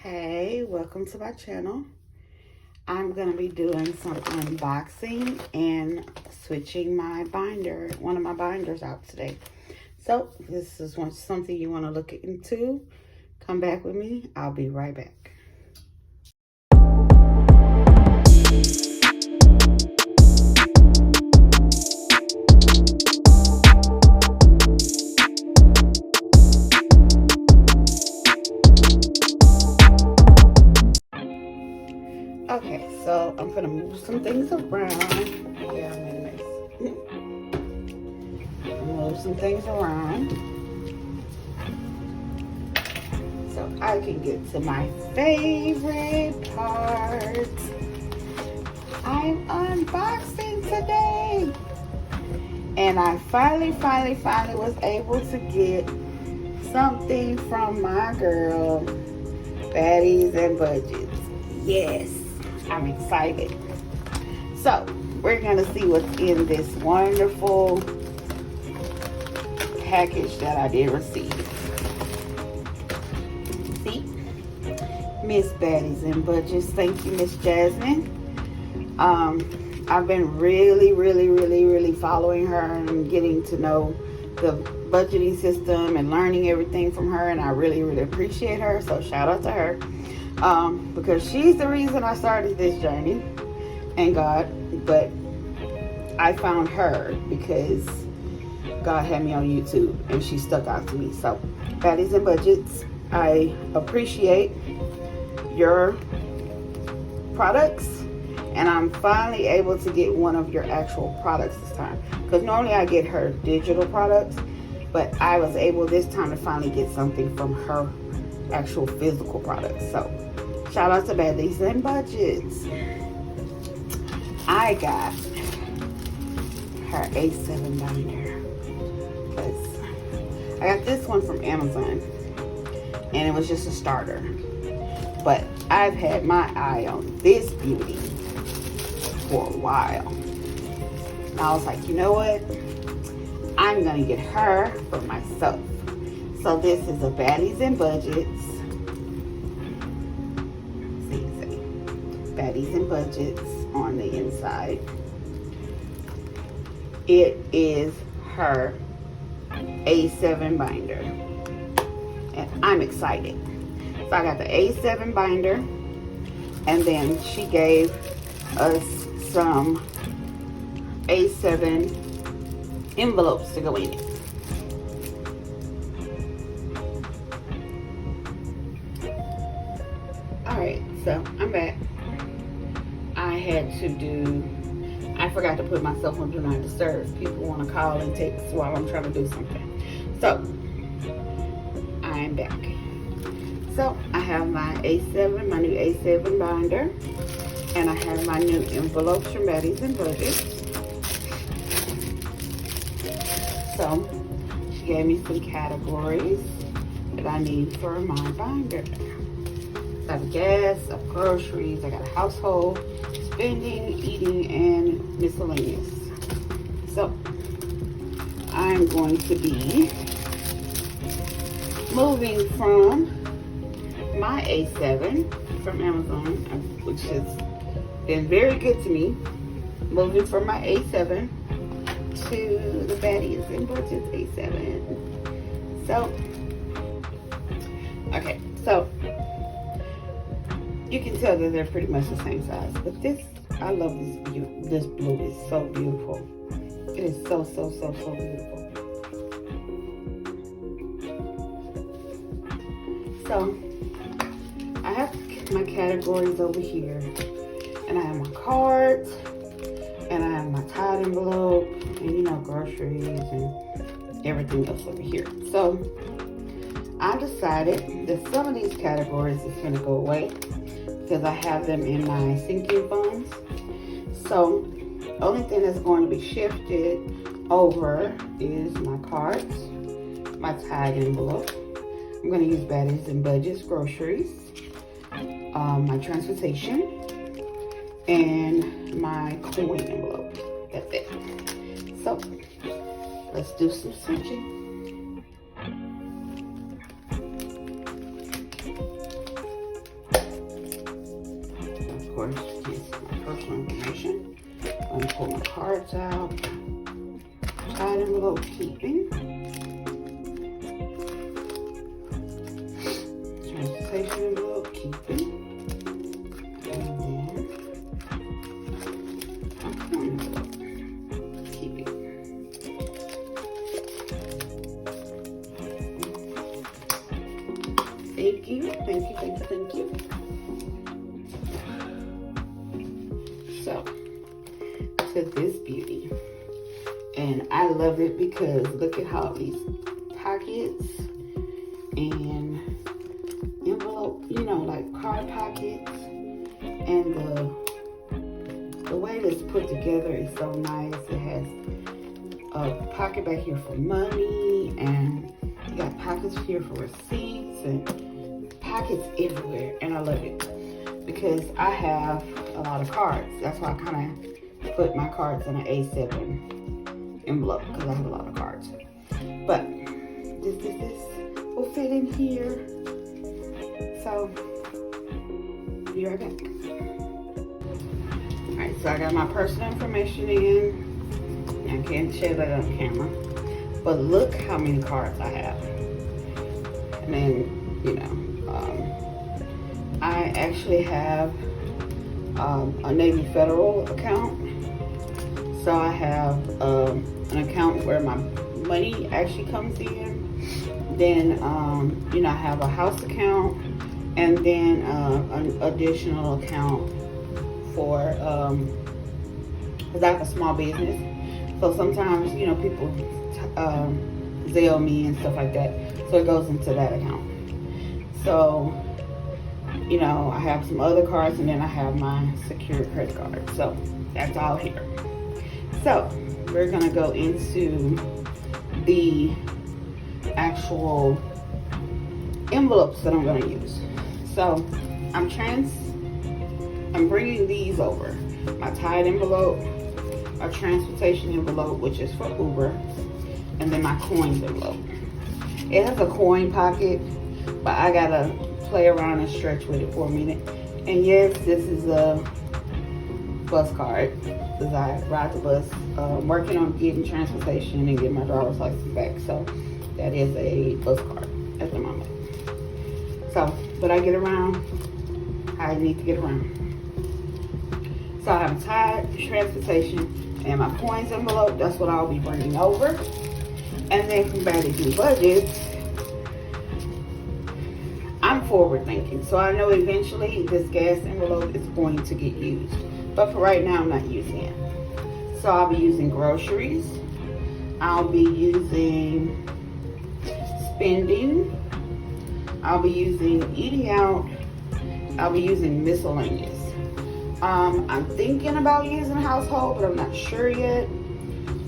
Hey, welcome to my channel. I'm going to be doing some unboxing and switching my binder, one of my binders out today. So this is something you want to look into. Come back with me. I'll be right back. Okay, so I'm gonna move some things around. Yeah, I made a mess. Move some things around so I can get to my favorite part. I'm unboxing today, and I finally was able to get something from my girl, Baddies and Budgets. Yes. I'm excited. So we're gonna see what's in this wonderful package that I did receive. See, Miss Baddies and Budgets. Thank you, Miss Jasmine. I've been really following her and getting to know the budgeting system and learning everything from her, and I really appreciate her. So shout out to her. Because she's the reason I started this journey, and God, but I found her because God had me on YouTube and she stuck out to me. So Baddies and Budgets, I appreciate your products, and I'm finally able to get one of your actual products this time, because normally I get her digital products, but I was able this time to finally get something from her actual physical products. So shout out to Baddies and Budgets. I got her A7 binder because I got this one from Amazon, and it was just a starter, but I've had my eye on this beauty for a while, and I was like, you know what, I'm gonna get her for myself. So this is a Baddies and Budgets. Baddies and Budgets on the inside. It is her A7 binder, and I'm excited. So I got the A7 binder, and then she gave us some A7 envelopes to go in it. Alright, so I'm back. I forgot to put myself on Do Not Disturb. People want to call and text while I'm trying to do something. So, I'm back. So, I have my A7, my new A7 binder, and I have my new envelopes from Baddies and Budgets. So, she gave me some categories that I need for my binder. I have gas, I have groceries, I got a household, spending, eating, and miscellaneous. So I'm going to be moving from my A7 from Amazon, which has been very good to me, moving from my A7 to the Baddies and Budgets A7. So, okay, so you can tell that they're pretty much the same size, but this, I love this blue. This blue is so beautiful. It is so beautiful. So I have my categories over here, and I have my cards, and I have my tied envelope, and groceries and everything else over here. So I decided that some of these categories is going to go away, because I have them in my sinking funds. So only thing that's going to be shifted over is my cards, my tag envelope. I'm going to use Baddies and Budgets groceries, my transportation, and my coin envelope. That's it. So let's do some switching. course, this is my personal information. I'm gonna pull my cards out. Tied envelope keeping. Transportation envelope keeping. And then my coin envelope keeping. Thank you, thank you, thank you, thank you. So, to this beauty. And I love it because look at how these pockets and envelope, you know, like card pockets, and the way it's put together is so nice. It has a pocket back here for money, and you got pockets here for receipts, and pockets everywhere. And I love it because I have a lot of cards. That's why I kind of put my cards in an A7 envelope, because I have a lot of cards. But this will fit in here. So be right back. Alright, so I got my personal information in. I can't share that on camera, but look how many cards I have. And then, you know, I actually have a Navy Federal account. So I have an account where my money actually comes in. Then, you know, I have a house account, and then an additional account for, because I have a small business. So sometimes, you know, people Zelle me and stuff like that. So it goes into that account. So, you know, I have some other cards, and then I have my secured credit card. So that's all here. So we're gonna go into the actual envelopes that I'm gonna use. So I'm bringing these over. My tied envelope, a transportation envelope, which is for Uber, and then my coins envelope. It has a coin pocket, but I gotta play around and stretch with it for a minute. And yes, this is a bus card, because I ride the bus. Working on getting transportation and getting my driver's license back. So that is a bus card at the moment. So, but I get around, I need to get around. So I have tied transportation and my coins envelope. That's what I'll be bringing over. And then from Baddie Do Budgets, I'm forward thinking. So I know eventually this gas envelope is going to get used. But for right now, I'm not using it. So I'll be using groceries. I'll be using spending. I'll be using eating out. I'll be using miscellaneous. I'm thinking about using household, but I'm not sure yet.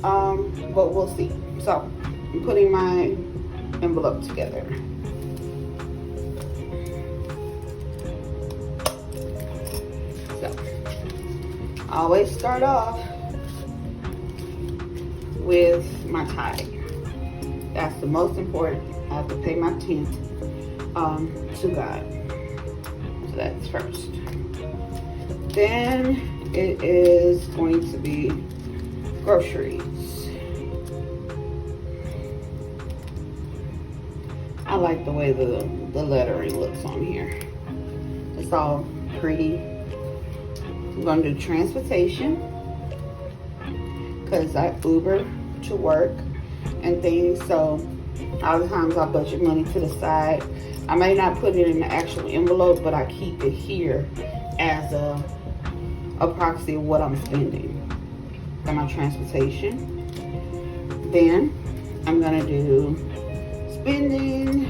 But we'll see. So I'm putting my envelope together. So I always start off with my tithe. That's the most important. I have to pay my 10th to God. So that's first. Then it is going to be groceries. I like the way the lettering looks on here. It's all pretty. I'm going to do transportation, because I Uber to work and things. So all the times I budget money to the side. I may not put it in the actual envelope, but I keep it here as a proxy of what I'm spending. Got my transportation. Then I'm gonna do spending,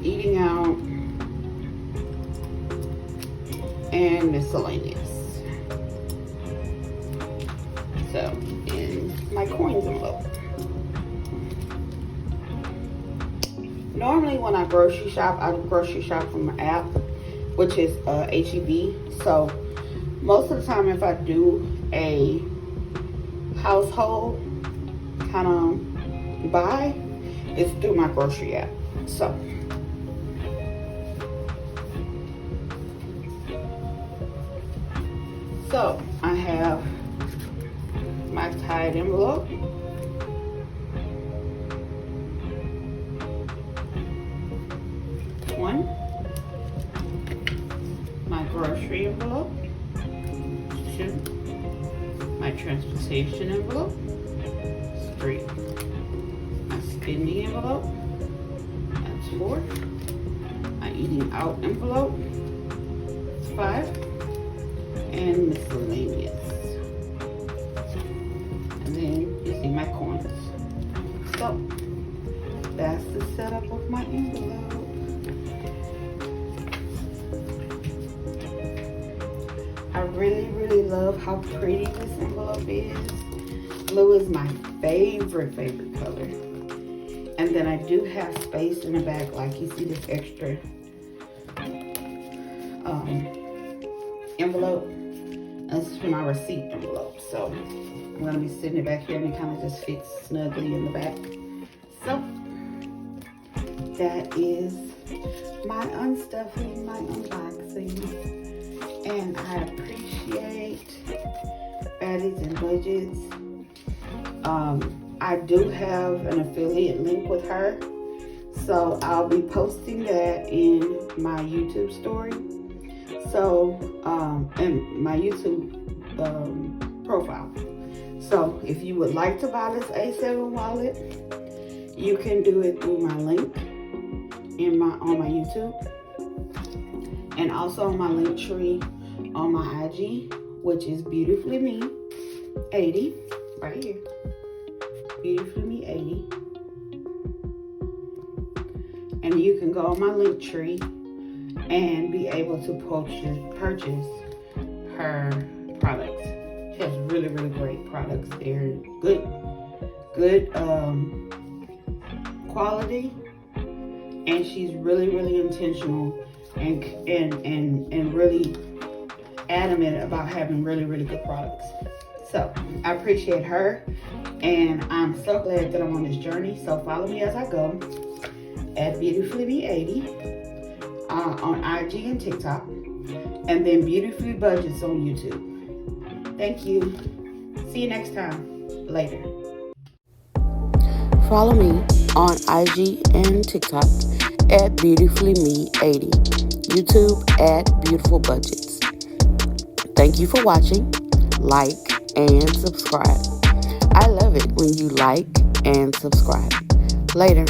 eating out, and miscellaneous. So in my coins envelope. Normally when I grocery shop from an app, which is HEB. So most of the time if I do a household kind of buy, it's through my grocery app. So So I have my tied envelope. One. My grocery envelope. Two. My transportation envelope. 3. My spending envelope. That's 4. My eating out envelope. That's 5. And miscellaneous. And then you see my coins. So that's the setup of my envelope. I really love how pretty this envelope is. Blue is my favorite color. And then I do have space in the back, like you see this extra envelope. This is for my receipt envelope. So I'm gonna be sitting it back here and it kind of just fits snugly in the back. So that is my unstuffing, my unboxing. And I appreciate Baddies and Budgets. I do have an affiliate link with her, so I'll be posting that in my YouTube story. So, in my YouTube profile. So, if you would like to buy this A7 wallet, you can do it through my link on my YouTube, and also on my link tree on my IG, which is Beautifully Me 80, right here. Beautifully Me 80. And you can go on my link tree and be able to purchase her products. She has really great products. They're good quality, and she's really intentional and really adamant about having really good products. So I appreciate her, and I'm so glad that I'm on this journey. So follow me as I go at Beautifully Me 80 on IG and TikTok, and then Beautifully Budgets on YouTube. Thank you. See you next time. Later. Follow me on IG and TikTok at Beautifully Me 80. YouTube at Beautiful Budgets. Thank you for watching. Like and subscribe. I love it when you like and subscribe. Later.